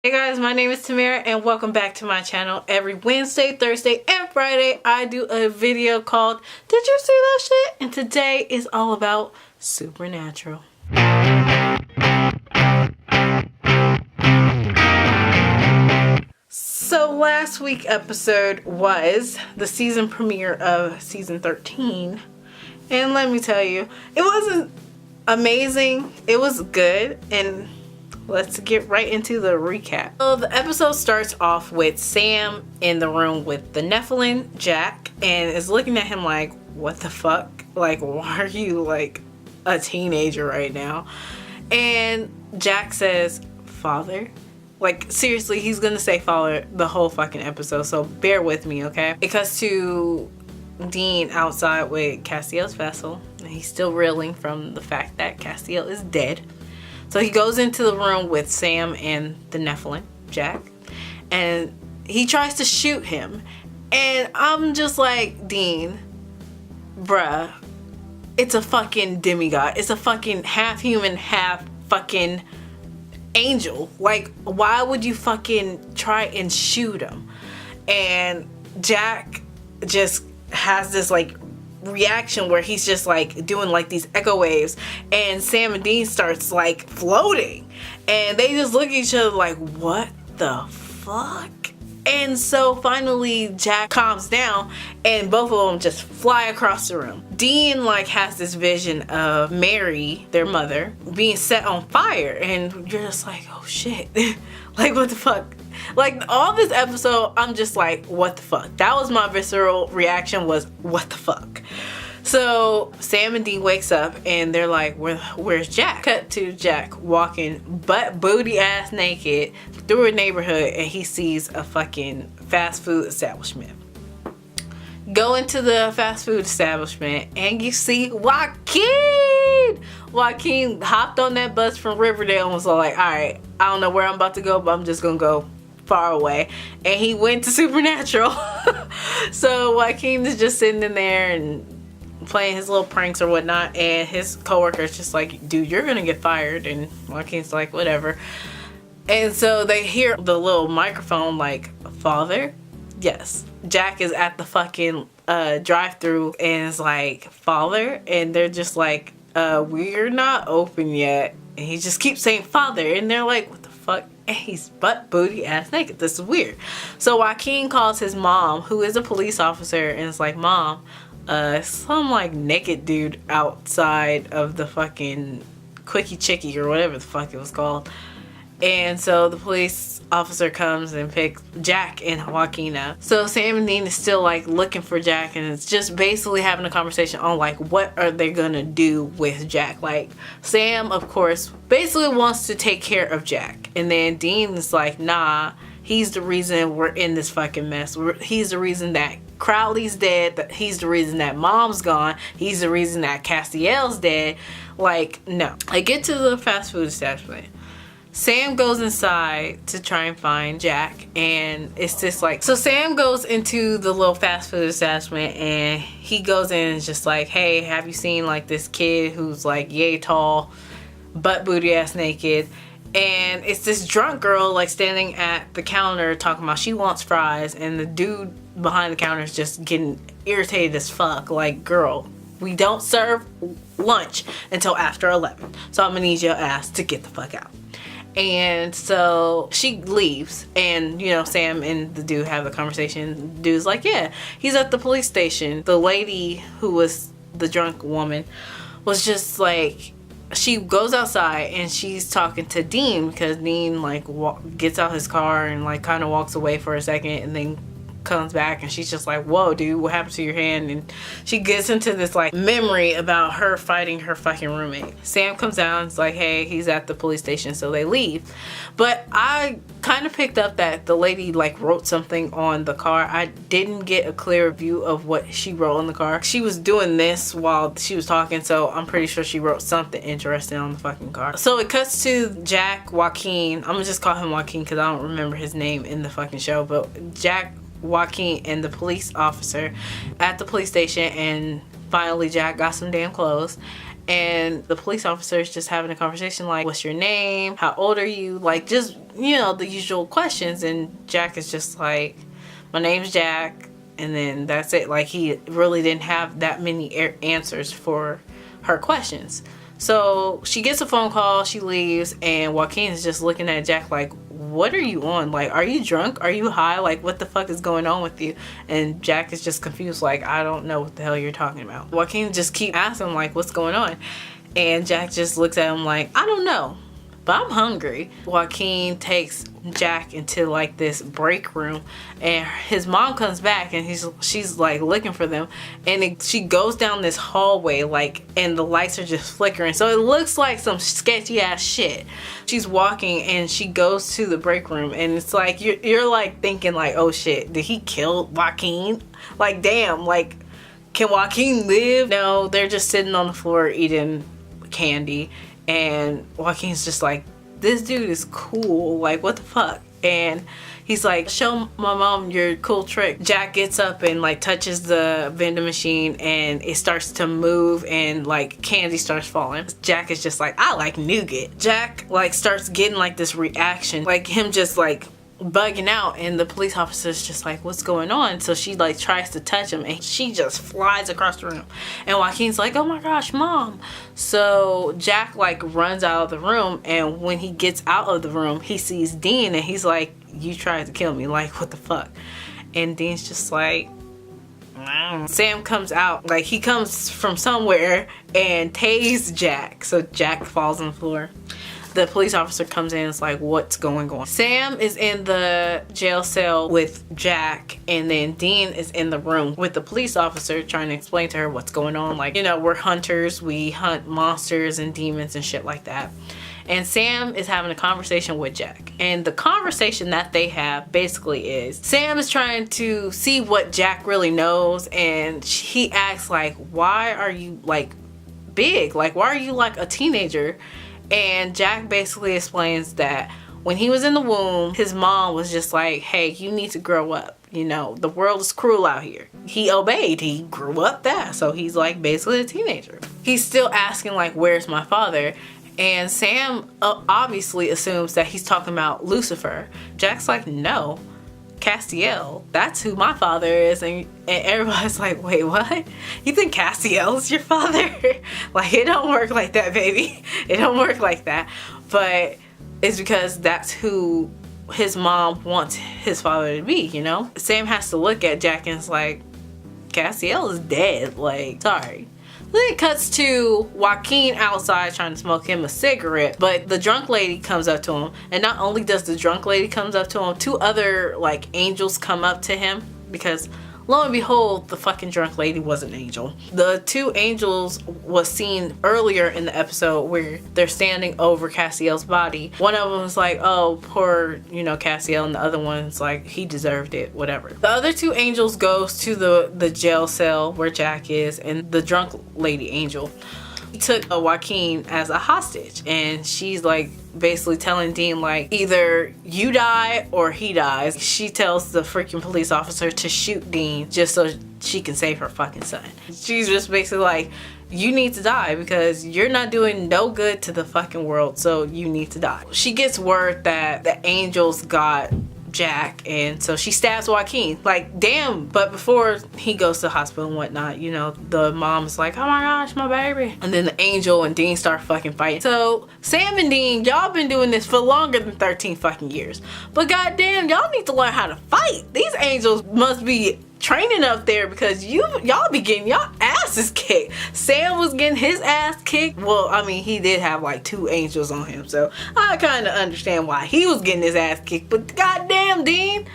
Hey guys, my name is Tamara and welcome back to my channel. Every Wednesday, Thursday, and Friday I do a video called Did You See That Shit? And today is all about Supernatural. So last week's episode was the season premiere of season 13. And let me tell you, it wasn't amazing. It was good, and let's get right into the recap. So the episode starts off with Sam in the room with the Nephilim, Jack, and is looking at him like, what the fuck? Like, why are you like a teenager right now? And Jack says, Father. Like, seriously, he's gonna say father the whole fucking episode, so bear with me, okay? It cuts to Dean outside with Castiel's vessel, and he's still reeling from the fact that Castiel is dead. So he goes into the room with Sam and the Nephilim, Jack, and he tries to shoot him. And I'm just like, Dean, bruh, it's a fucking demigod. It's a fucking half human, half fucking angel. Like, why would you fucking try and shoot him? And Jack just has this like reaction where he's just like doing like these echo waves, and Sam and Dean starts like floating, and they just look at each other like, what the fuck? And so finally Jack calms down and both of them just fly across the room. Dean like has this vision of Mary, their mother, being set on fire, and you're just like, oh shit. Like, what the fuck? Like, all this episode, I'm just like, what the fuck? That was my visceral reaction, was what the fuck? So Sam and Dean wakes up and they're like, where's Jack? Cut to Jack walking butt booty ass naked through a neighborhood, and he sees a fucking fast food establishment. Go into the fast food establishment and you see Joaquin. Joaquin hopped on that bus from Riverdale and was like, alright, I don't know where I'm about to go, but I'm just gonna go far away. And he went to Supernatural. So Joaquin is just sitting in there and playing his little pranks or whatnot, and his coworker is just like, dude, you're gonna get fired. And Joaquin's like, whatever. And so they hear the little microphone like, Father? Yes. Jack is at the fucking drive-thru and is like, Father? And they're just like, we're not open yet. And he just keeps saying Father, and they're like, what the fuck? And he's butt booty ass naked. This is weird. So Joaquin calls his mom, who is a police officer, and is like, Mom, some like naked dude outside of the fucking Quickie Chickie or whatever the fuck it was called. And so the police officer comes and picks Jack and Joaquin up. So Sam and Dean is still like looking for Jack, and it's just basically having a conversation on like, what are they gonna do with Jack? Like, Sam, of course, basically wants to take care of Jack, and then Dean is like, nah, he's the reason we're in this fucking mess. He's the reason that Crowley's dead. He's the reason that Mom's gone. He's the reason that Castiel's dead. Like, no. I get to the fast food establishment. Sam goes inside to try and find Jack, and it's just like, so Sam goes into the little fast food establishment, and he goes in and is just like, hey, have you seen like this kid who's like yay tall, butt booty ass naked? And it's this drunk girl like standing at the counter talking about she wants fries, and the dude behind the counter is just getting irritated as fuck, like, girl, we don't serve lunch until after 11, so I'm gonna need your ass to get the fuck out. And so she leaves, and you know, Sam and the dude have a conversation. The dude's like, yeah, he's at the police station. The lady who was the drunk woman was just like, she goes outside and she's talking to Dean, because Dean like gets out his car and like kind of walks away for a second, and then comes back, and she's just like, whoa dude, what happened to your hand? And she gets into this like memory about her fighting her fucking roommate. Sam comes out and is like, hey, he's at the police station. So they leave, but I kind of picked up that the lady like wrote something on the car. I didn't get a clear view of what she wrote on the car. She was doing this while she was talking, so I'm pretty sure she wrote something interesting on the fucking car. So it cuts to Jack, Joaquin, I'm gonna just call him Joaquin because I don't remember his name in the fucking show, but Jack, Joaquin, and the police officer at the police station, and finally Jack got some damn clothes, and the police officer is just having a conversation like, what's your name? How old are you? Like, just, you know, the usual questions. And Jack is just like, my name's Jack. And then that's it. Like, he really didn't have that many answers for her questions. So she gets a phone call, she leaves, and Joaquin is just looking at Jack like, what are you on? Like, are you drunk? Are you high? Like, what the fuck is going on with you? And Jack is just confused, like, I don't know what the hell you're talking about. Joaquin just keep asking, like, what's going on? And Jack just looks at him like, I don't know, but I'm hungry. Joaquin takes Jack into like this break room, and his mom comes back, and she's like looking for them, and she goes down this hallway, like, and the lights are just flickering, so it looks like some sketchy ass shit. She's walking and she goes to the break room, and it's like you're like thinking like, oh shit, did he kill Joaquin? Like, damn, like, can Joaquin live? No, they're just sitting on the floor eating candy, and Joaquin's just like, this dude is cool, like, what the fuck? And he's like, show my mom your cool trick. Jack gets up and like touches the vending machine, and it starts to move, and like candy starts falling. Jack is just like, I like nougat. Jack like starts getting like this reaction, like him just like bugging out, and the police officer's just like, what's going on? So she like tries to touch him, and she just flies across the room, and Joaquin's like, oh my gosh, mom. So Jack like runs out of the room, and when he gets out of the room, he sees Dean, and he's like, you tried to kill me, like, what the fuck? And Dean's just like, Sam comes out, like he comes from somewhere and tased Jack, so Jack falls on the floor. The police officer comes in and is like, what's going on? Sam is in the jail cell with Jack, and then Dean is in the room with the police officer trying to explain to her what's going on. Like, you know, we're hunters, we hunt monsters and demons and shit like that. And Sam is having a conversation with Jack. And the conversation that they have basically is, Sam is trying to see what Jack really knows, and he asks like, why are you like big? Like, why are you like a teenager? And Jack basically explains that when he was in the womb, his mom was just like, hey, you need to grow up. You know, the world is cruel out here. He obeyed. He grew up fast. So he's like basically a teenager. He's still asking like, where's my father? And Sam obviously assumes that he's talking about Lucifer. Jack's like, no, Castiel, that's who my father is. And everybody's like, wait, what? You think Castiel is your father? Like, it don't work like that, baby. It don't work like that. But it's because that's who his mom wants his father to be, you know? Sam has to look at Jack and it's like, Castiel is dead. Like, sorry. Then it cuts to Joaquin outside trying to smoke him a cigarette, but the drunk lady comes up to him, and not only does the drunk lady comes up to him, two other like angels come up to him, because lo and behold, the fucking drunk lady was an angel. The two angels was seen earlier in the episode where they're standing over Castiel's body. One of them is like, oh, poor, you know, Castiel, and the other one's like, he deserved it, whatever. The other two angels goes to the jail cell where Jack is, and the drunk lady angel took Joaquin as a hostage, and she's like basically telling Dean like, either you die or he dies. She tells the freaking police officer to shoot Dean just so she can save her fucking son. She's just basically like, you need to die because you're not doing no good to the fucking world, so you need to die. She gets word that the angels got Jack, and so she stabs Joaquin. Like, damn. But before he goes to the hospital and whatnot, you know, the mom's like, oh my gosh, my baby. And then the angel and Dean start fucking fighting. So Sam and Dean, y'all been doing this for longer than 13 fucking years, but goddamn, y'all need to learn how to fight. These angels must be training up there, because y'all be getting y'all asses kicked. Sam was getting his ass kicked. Well, I mean, he did have like two angels on him, so I kind of understand why he was getting his ass kicked. But goddamn, Dean,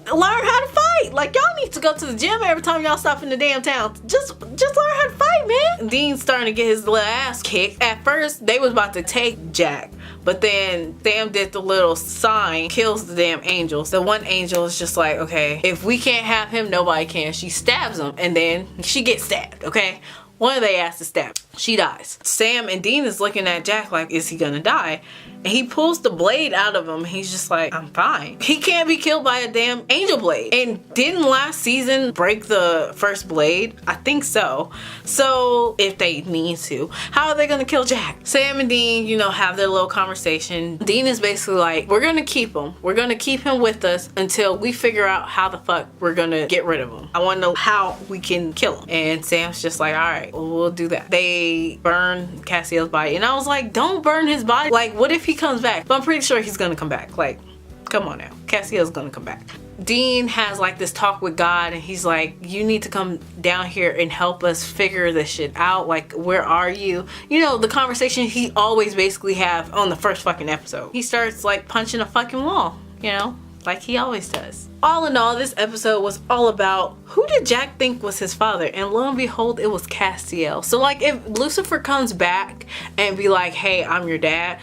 learn how to fight. Like, y'all need to go to the gym every time y'all stop in the damn town. Just learn how to fight, man. Dean's starting to get his little ass kicked. At first, they was about to take Jack, but then Sam did the little sign, kills the damn angels. The one angel is just like, okay, if we can't have him, nobody can. She stabs him, and then she gets stabbed, okay? One of they asked to stab. she dies. Sam and Dean is looking at Jack like, is he gonna die? And he pulls the blade out of him. He's just like, I'm fine. He can't be killed by a damn angel blade. And didn't last season break the first blade? I think so. So if they need to, how are they gonna kill Jack? Sam and Dean, you know, have their little conversation. Dean is basically like, we're gonna keep him. We're gonna keep him with us until we figure out how the fuck we're gonna get rid of him. I wanna know how we can kill him. And Sam's just like, all right, we'll do that. They burn Castiel's body. And I was like, don't burn his body. Like, what if he comes back? But I'm pretty sure he's gonna come back. Like, come on now. Castiel's gonna come back. Dean has like this talk with God and he's like, you need to come down here and help us figure this shit out. Like, where are you? You know, the conversation he always basically have on the first fucking episode. He starts like punching a fucking wall, you know, like he always does. All in all, this episode was all about who did Jack think was his father, and lo and behold, it was Castiel. So like, if Lucifer comes back and be like, hey, I'm your dad,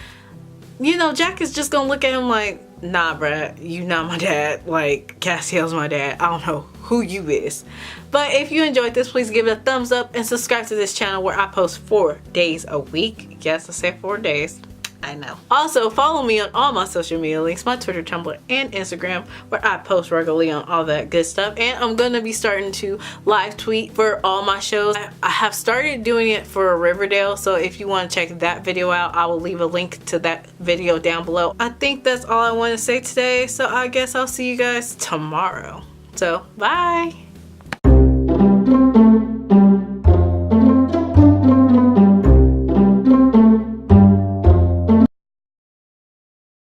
you know, Jack is just gonna look at him like, nah, bruh, you not my dad. Like, Castiel's my dad. I don't know who you is. But if you enjoyed this, please give it a thumbs up and subscribe to this channel where I post 4 days a week. Yes, I said 4 days. I know. Also, follow me on all my social media links, my Twitter, Tumblr, and Instagram, where I post regularly on all that good stuff. And I'm gonna be starting to live tweet for all my shows. I have started doing it for Riverdale, so if you want to check that video out, I will leave a link to that video down below. I think that's all I want to say today, so I guess I'll see you guys tomorrow. So, bye!